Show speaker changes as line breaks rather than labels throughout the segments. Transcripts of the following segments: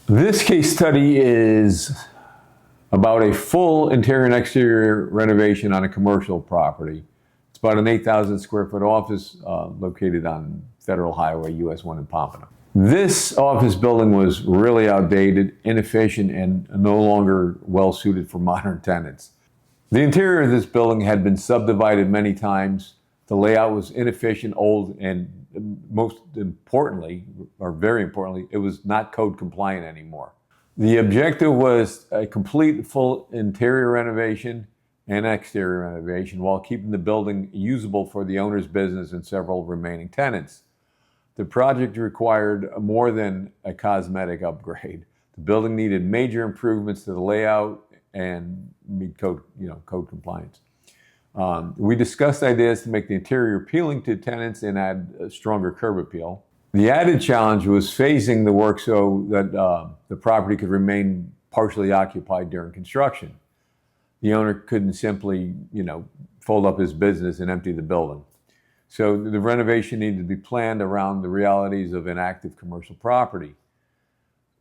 This case study is about a full interior and exterior renovation on a commercial property. It's about an 8,000 square foot office located on Federal Highway US 1 in Pompano. This office building was really outdated, inefficient, and no longer well suited for modern tenants. The interior of this building had been subdivided many times. The layout was inefficient, old, and most importantly, or very importantly, it was not code compliant anymore. The objective was a complete full interior renovation and exterior renovation while keeping the building usable for the owner's business and several remaining tenants. The project required more than a cosmetic upgrade. The building needed major improvements to the layout and meet code compliance. We discussed ideas to make the interior appealing to tenants and add a stronger curb appeal. The added challenge was phasing the work so that the property could remain partially occupied during construction. The owner couldn't simply, fold up his business and empty the building. So the renovation needed to be planned around the realities of an active commercial property.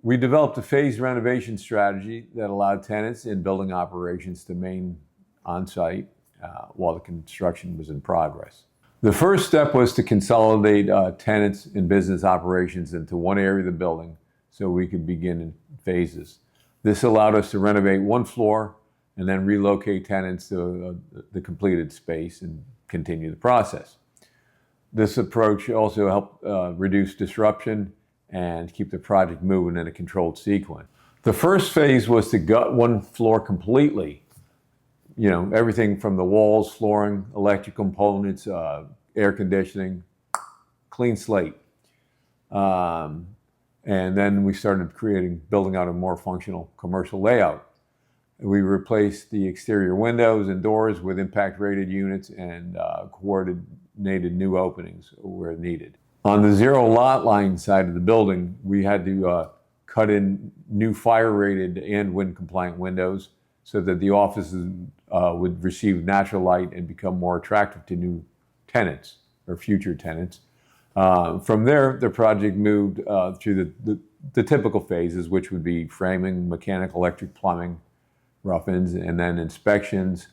We developed a phased renovation strategy that allowed tenants in building operations to remain on site while the construction was in progress. The first step was to consolidate tenants and business operations into one area of the building so we could begin in phases. This allowed us to renovate one floor and then relocate tenants to the completed space and continue the process. This approach also helped reduce disruption and keep the project moving in a controlled sequence. The first phase was to gut one floor completely. Everything from the walls, flooring, electric components, air conditioning, clean slate. And then we started building out a more functional commercial layout. We replaced the exterior windows and doors with impact rated units and coordinated new openings where needed. On the zero lot line side of the building, we had to cut in new fire rated and wind compliant windows so that the offices would receive natural light and become more attractive to new tenants or future tenants. From there, the project moved through the typical phases, which would be framing, mechanical, electric, plumbing, rough-ins, and then inspections.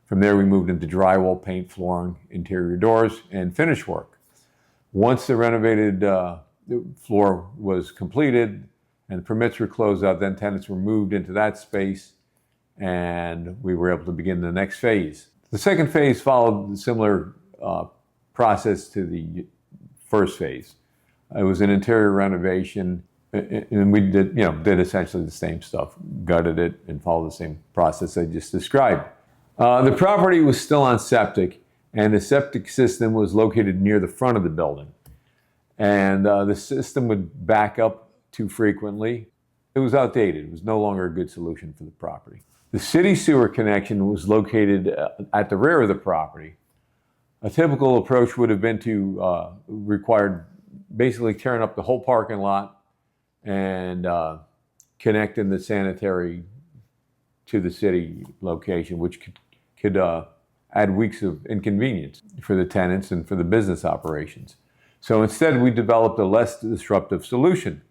From there, we moved into drywall, paint, flooring, interior doors, and finish work. Once the renovated floor was completed and permits were closed out, then tenants were moved into that space and we were able to begin the next phase. The second phase followed a similar process to the first phase. It was an interior renovation, and we did essentially the same stuff, gutted it and followed the same process I just described. The property was still on septic, and the septic system was located near the front of the building. And the system would back up too frequently. It was outdated. It was no longer a good solution for the property. The city sewer connection was located at the rear of the property. A typical approach would have been to required basically tearing up the whole parking lot and connecting the sanitary to the city location, which could add weeks of inconvenience for the tenants and for the business operations. So instead, we developed a less disruptive solution.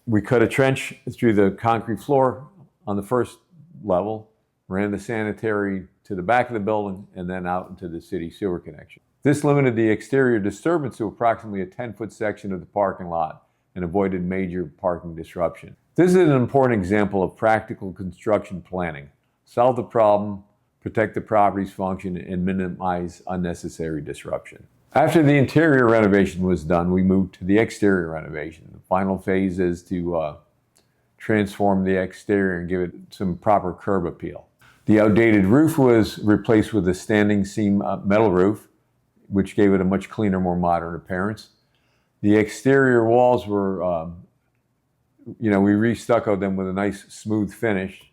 We cut a trench through the concrete floor on the first level, ran the sanitary to the back of the building, and then out into the city sewer connection. This limited the exterior disturbance to approximately a 10-foot section of the parking lot and avoided major parking disruption. This is an important example of practical construction planning. Solve the problem, protect the property's function, and minimize unnecessary disruption. After the interior renovation was done, we moved to the exterior renovation. The final phase is to transform the exterior and give it some proper curb appeal. The outdated roof was replaced with a standing seam metal roof, which gave it a much cleaner, more modern appearance. The exterior walls were, we re-stuccoed them with a nice smooth finish,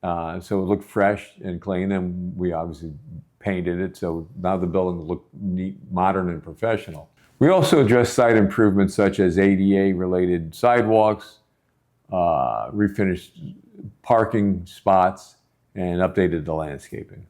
so it looked fresh and clean, and we obviously painted it, so now the building looked neat, modern, and professional. We also addressed site improvements such as ADA-related sidewalks, refinished parking spots, and updated the landscaping.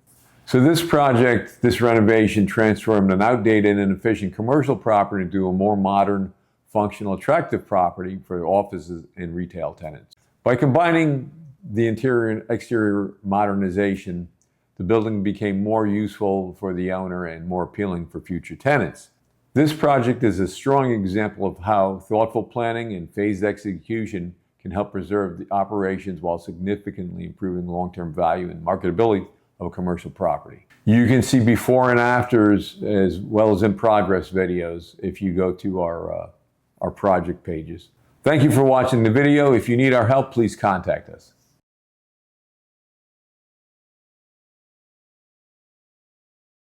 So this project, this renovation, transformed an outdated and inefficient commercial property into a more modern, functional, attractive property for offices and retail tenants. By combining the interior and exterior modernization, the building became more useful for the owner and more appealing for future tenants. This project is a strong example of how thoughtful planning and phased execution can help preserve the operations while significantly improving long-term value and marketability of a commercial property. You can see before and afters as well as in progress videos if you go to our project pages. Thank you for watching the video. If you need our help, please contact us.